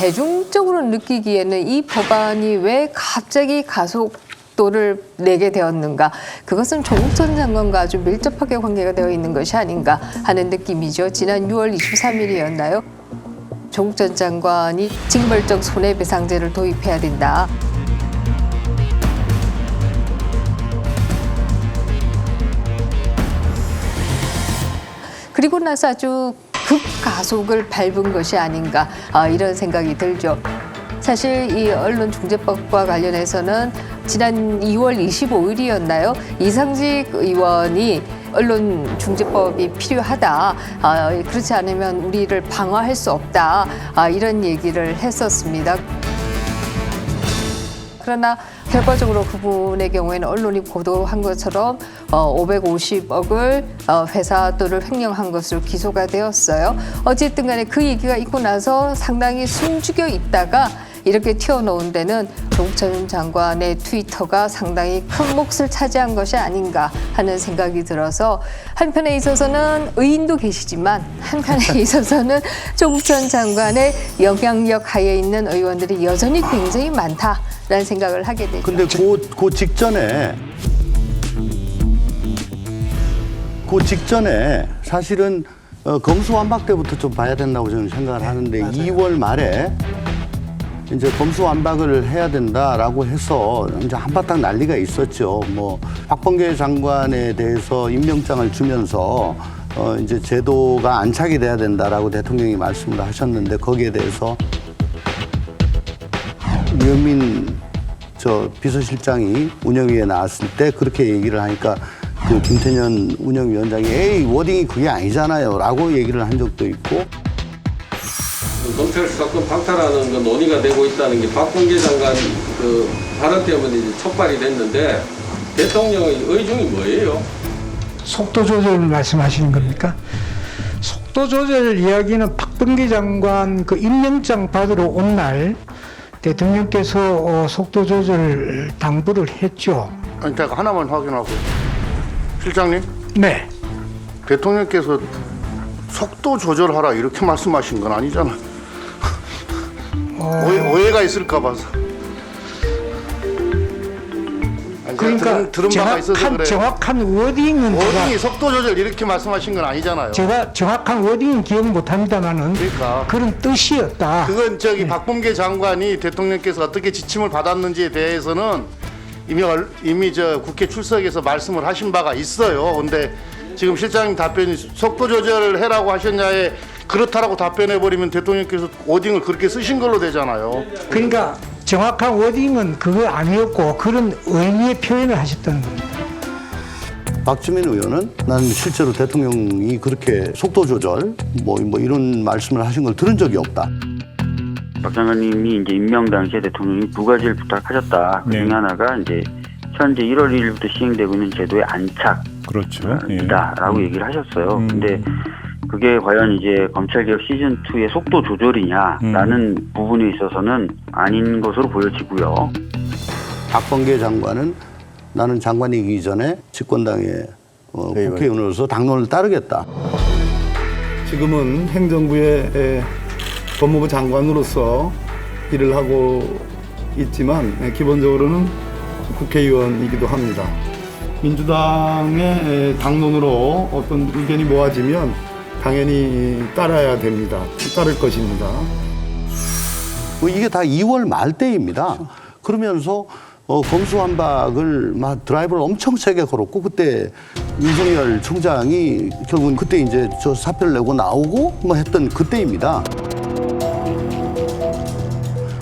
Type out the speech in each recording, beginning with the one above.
대중적으로 느끼기에는 이 법안이 왜 갑자기 가속도를 내게 되었는가? 그것은 조국 전 장관과 아주 밀접하게 관계가 되어 있는 것이 아닌가 하는 느낌이죠. 지난 6월 23일이었나요? 조국 전 장관이 징벌적 손해배상제를 도입해야 된다. 그리고 나서 아주 급가속을 밟은 것이 아닌가 이런 생각이 들죠. 사실 이 언론중재법과 관련해서는 지난 2월 25일이었나요? 이상직 의원이 언론중재법이 필요하다. 그렇지 않으면 우리를 방어할 수 없다. 이런 얘기를 했었습니다. 그러나 결과적으로 그분의 경우에는 언론이 보도한 것처럼 550억을 회사들을 횡령한 것으로 기소가 되었어요. 어쨌든 간에 그 얘기가 있고 나서 상당히 숨죽여 있다가 이렇게 튀어나온 데는 조국 전 장관의 트위터가 상당히 큰 몫을 차지한 것이 아닌가 하는 생각이 들어서 한편에 있어서는 의인도 계시지만 한편에 있어서는 조국 전 장관의 영향력 하에 있는 의원들이 여전히 굉장히 많다라는 생각을 하게 되죠. 근데 그 직전에 사실은 검수완박 때부터 좀 봐야 된다고 저는 생각을 하는데 맞아요. 2월 말에 이제 검수완박을 해야 된다라고 해서 이제 한바탕 난리가 있었죠. 뭐 박범계 장관에 대해서 임명장을 주면서 이제 제도가 안착이 돼야 된다라고 대통령이 말씀을 하셨는데 거기에 대해서 유영민 비서실장이 운영위에 나왔을 때 그렇게 얘기를 하니까 그 김태년 운영위원장이 에이 워딩이 그게 아니잖아요라고 얘기를 한 적도 있고. 검찰 수사권 박탈하는 건 논의가 되고 있다는 게 박범계 장관 그 발언 때문에 이제 촉발이 됐는데 대통령의 의중이 뭐예요? 속도 조절 말씀하시는 겁니까? 속도 조절 이야기는 박범계 장관 그 임명장 받으러 온 날 대통령께서 속도 조절 당부를 했죠. 아니, 제가 하나만 확인하고. 실장님? 네. 대통령께서 속도 조절하라 이렇게 말씀하신 건 아니잖아요. 오해가 있을까 봐서. 아니, 그러니까 들은 바가 있어서 그래요. 정확한 워딩은 워딩이 속도 조절 이렇게 말씀하신 건 아니잖아요. 제가 정확한 워딩은 기억 못합니다만은 그러니까. 그런 뜻이었다. 그건 박범계 장관이 대통령께서 어떻게 지침을 받았는지에 대해서는 이미 국회 출석에서 말씀을 하신 바가 있어요. 근데 지금 실장님 답변이 속도 조절을 해라고 하셨냐에 그렇다라고 답변해버리면 대통령께서 워딩을 그렇게 쓰신 걸로 되잖아요. 그러니까 정확한 워딩은 그거 아니었고 그런 의미의 표현을 하셨다는 겁니다. 박주민 의원은 나는 실제로 대통령이 그렇게 속도 조절 뭐 이런 말씀을 하신 걸 들은 적이 없다. 박 장관님이 이제 임명 당시에 대통령이 두 가지를 부탁하셨다. 그 중에 하나가 이제 현재 1월 1일부터 시행되고 있는 제도의 안착. 그렇죠. 이다라고 얘기를 하셨어요. 근데 그게 과연 이제 검찰개혁 시즌2의 속도 조절이냐라는 부분에 있어서는 아닌 것으로 보여지고요. 박범계 장관은 나는 장관이기 전에 집권당의 국회의원으로서 당론을 따르겠다. 지금은 행정부의 법무부 장관으로서 일을 하고 있지만 기본적으로는 국회의원이기도 합니다. 민주당의 당론으로 어떤 의견이 모아지면 당연히 따라야 됩니다. 따를 것입니다. 이게 다 2월 말 때입니다. 그러면서 검수완박을 막 드라이브를 엄청 세게 걸었고 그때 윤석열 총장이 결국은 그때 이제 저 사표를 내고 나오고 뭐 했던 그때입니다.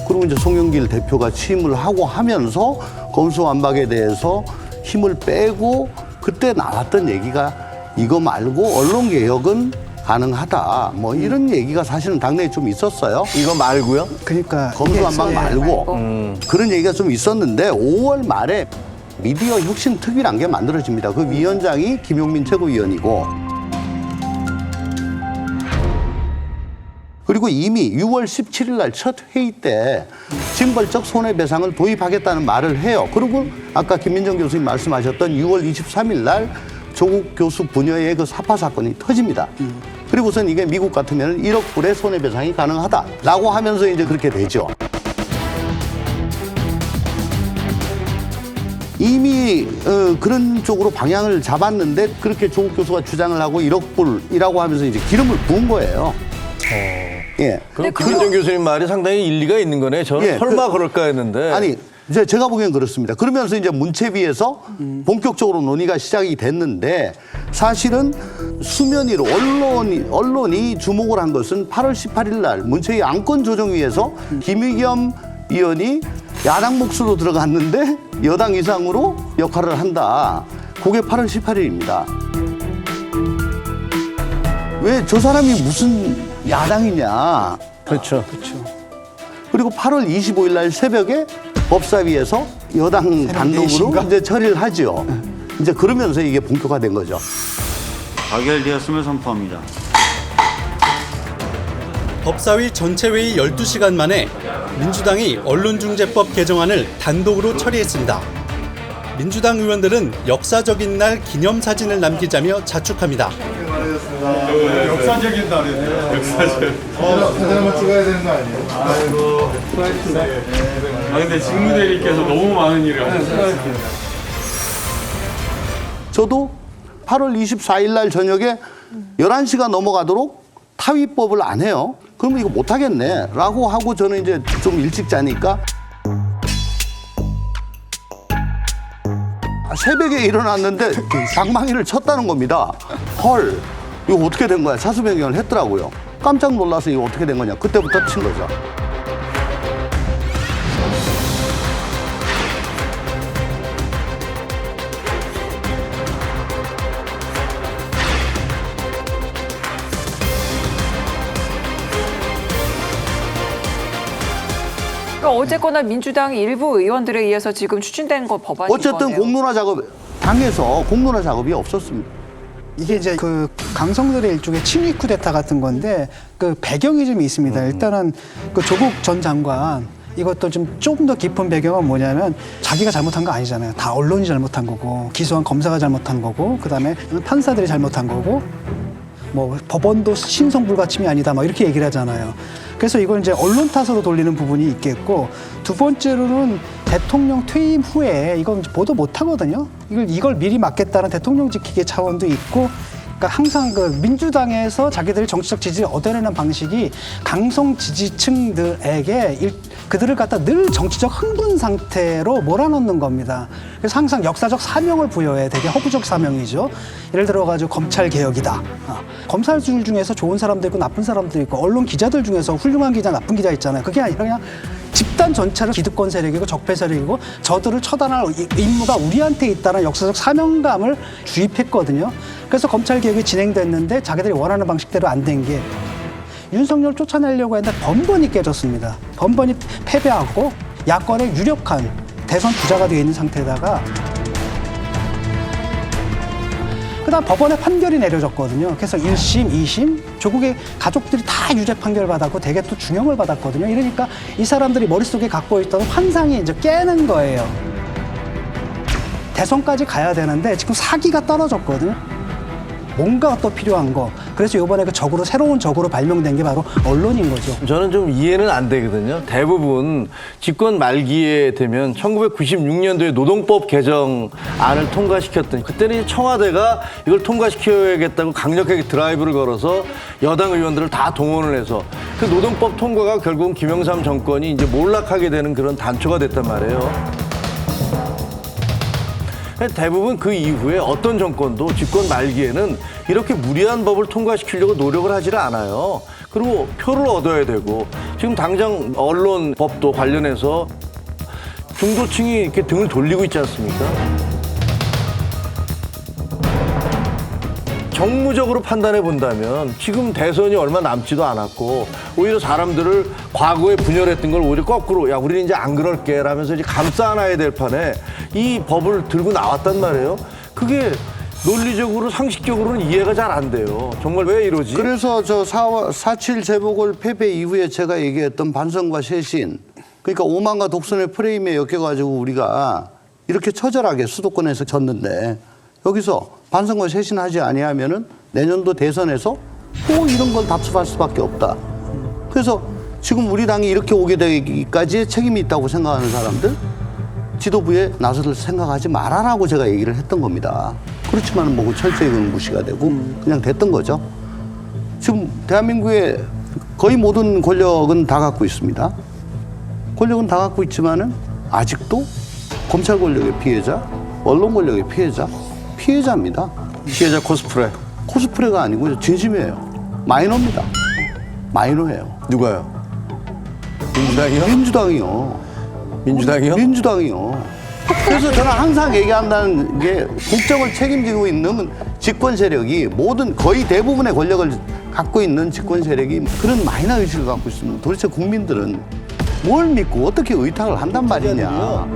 그리고 이제 송영길 대표가 취임을 하고 하면서 검수완박에 대해서 힘을 빼고 그때 나왔던 얘기가 이거 말고 언론개혁은 가능하다. 뭐 이런 얘기가 사실은 당내에 좀 있었어요. 이거 말고요? 그러니까 검수완박 말고 그런 얘기가 좀 있었는데 5월 말에 미디어 혁신 특위란 게 만들어집니다. 그 위원장이 김용민 최고위원이고 그리고 이미 6월 17일 날 첫 회의 때 징벌적 손해배상을 도입하겠다는 말을 해요. 그리고 아까 김민정 교수님 말씀하셨던 6월 23일 날 조국 교수 부녀의 그 사파 사건이 터집니다. 그리고선 이게 미국 같으면 1억 불의 손해배상이 가능하다라고 하면서 이제 그렇게 되죠. 이미 그런 쪽으로 방향을 잡았는데 그렇게 조국 교수가 주장을 하고 1억 불이라고 하면서 이제 기름을 부은 거예요. 예. 그럼 김은정 교수님 말이 상당히 일리가 있는 거네. 저는 예, 설마 그럴까 했는데. 아니, 이제 제가 보기엔 그렇습니다. 그러면서 이제 문체위에서 본격적으로 논의가 시작이 됐는데 사실은 수면 위로 언론이 주목을 한 것은 8월 18일 날 문체위 안건조정위에서 김의겸 의원이 야당 몫으로 들어갔는데 여당 이상으로 역할을 한다. 그게 8월 18일입니다. 왜 저 사람이 무슨 야당이냐. 그렇죠. 그리고 8월 25일 날 새벽에 법사위에서 여당 단독으로 이제 처리를 하죠. 이제 그러면서 이게 본격화된 거죠. 가결되었음을 선포합니다. 법사위 전체 회의 12시간 만에 민주당이 언론중재법 개정안을 단독으로 처리했습니다. 민주당 의원들은 역사적인 날 기념사진을 남기자며 자축합니다. 역사적인 날이네요. 역사적. 사진 한번 찍어야 되는 거 아니에요? 아이고. 근데 직무대리께서 너무 많은 일을 하셨어요. 저도 8월 24일 날 저녁에 11시가 넘어가도록 타위법을 안 해요. 그러면 이거 못 하겠네 라고 하고 저는 이제 좀 일찍 자니까 새벽에 일어났는데 방망이를 쳤다는 겁니다. 헐, 이거 어떻게 된 거야? 차수 변경을 했더라고요. 깜짝 놀라서 이거 어떻게 된 거냐. 그때부터 친 거죠. 어쨌거나 민주당 일부 의원들에 의해서 지금 추진된 거 법안인 어쨌든 거네요. 공론화 작업, 당에서 공론화 작업이 없었습니다. 이게 이제 그 강성들의 일종의 친위 쿠데타 같은 건데 그 배경이 좀 있습니다. 일단은 그 조국 전 장관 이것도 좀 더 깊은 배경은 뭐냐면 자기가 잘못한 거 아니잖아요. 다 언론이 잘못한 거고 기소한 검사가 잘못한 거고 그다음에 판사들이 잘못한 거고 뭐 법원도 신성불가침이 아니다 막 이렇게 얘기를 하잖아요. 그래서 이걸 이제 언론 탓으로 돌리는 부분이 있겠고 두 번째로는 대통령 퇴임 후에 이건 보도 못 하거든요. 이걸 미리 막겠다는 대통령 지키기 차원도 있고 그러니까 항상 그 민주당에서 자기들이 정치적 지지를 얻어내는 방식이 강성 지지층들에게 그들을 갖다 늘 정치적 흥분 상태로 몰아넣는 겁니다. 그래서 항상 역사적 사명을 부여해 되게 허구적 사명이죠. 예를 들어가지고 검찰 개혁이다. 검사들 중에서 좋은 사람도 있고 나쁜 사람도 있고 언론 기자들 중에서 훌륭한 기자, 나쁜 기자 있잖아요. 그게 아니라 그냥 집단 전체를 기득권 세력이고 적폐 세력이고 저들을 처단할 임무가 우리한테 있다는 역사적 사명감을 주입했거든요. 그래서 검찰 개혁이 진행됐는데 자기들이 원하는 방식대로 안 된 게 윤석열 쫓아내려고 했는데 번번이 깨졌습니다. 번번이 패배하고 야권의 유력한 대선 주자가 되어 있는 상태에다가 그다음 법원의 판결이 내려졌거든요. 그래서 1심, 2심 조국의 가족들이 다 유죄 판결 받았고 대개 또 중형을 받았거든요. 이러니까 이 사람들이 머릿속에 갖고 있던 환상이 이제 깨는 거예요. 대선까지 가야 되는데 지금 사기가 떨어졌거든요. 뭔가 또 필요한 거. 그래서 이번에 그 적으로 새로운 적으로 발명된 게 바로 언론인 거죠. 저는 좀 이해는 안 되거든요. 대부분 집권 말기에 되면 1996년도에 노동법 개정안을 통과시켰더니 그때는 청와대가 이걸 통과시켜야겠다고 강력하게 드라이브를 걸어서 여당 의원들을 다 동원을 해서 그 노동법 통과가 결국은 김영삼 정권이 이제 몰락하게 되는 그런 단초가 됐단 말이에요. 대부분 그 이후에 어떤 정권도 집권 말기에는 이렇게 무리한 법을 통과시키려고 노력을 하지를 않아요. 그리고 표를 얻어야 되고 지금 당장 언론 법도 관련해서 중도층이 이렇게 등을 돌리고 있지 않습니까? 정무적으로 판단해 본다면 지금 대선이 얼마 남지도 않았고 오히려 사람들을 과거에 분열했던 걸 오히려 거꾸로 야 우리는 이제 안 그럴게 라면서 이제 감싸 안아야 될 판에 이 법을 들고 나왔단 말이에요. 그게 논리적으로 상식적으로는 이해가 잘 안 돼요. 정말 왜 이러지? 그래서 저 4.7 재보궐 패배 이후에 제가 얘기했던 반성과 쇄신 그러니까 오만과 독선의 프레임에 엮여가지고 우리가 이렇게 처절하게 수도권에서 졌는데 여기서 반성과 쇄신하지 아니하면은 내년도 대선에서 또 이런 걸 답습할 수밖에 없다. 그래서 지금 우리 당이 이렇게 오게 되기까지의 책임이 있다고 생각하는 사람들 지도부에 나서를 생각하지 말아라고 제가 얘기를 했던 겁니다. 그렇지만 뭐 철저히 무시가 되고 그냥 됐던 거죠. 지금 대한민국의 거의 모든 권력은 다 갖고 있습니다. 권력은 다 갖고 있지만은 아직도 검찰 권력의 피해자, 언론 권력의 피해자입니다. 피해자 코스프레. 코스프레가 아니고 진심이에요. 마이너입니다. 마이너예요. 누가요? 민주당이요? 민주당이요. 민주당이요? 민주당이요. 그래서 저는 항상 얘기한다는 게 국정을 책임지고 있는 집권 세력이 거의 대부분의 권력을 갖고 있는 집권 세력이 그런 마이너 의식을 갖고 있으면 도대체 국민들은 뭘 믿고 어떻게 의탁을 한단 말이냐.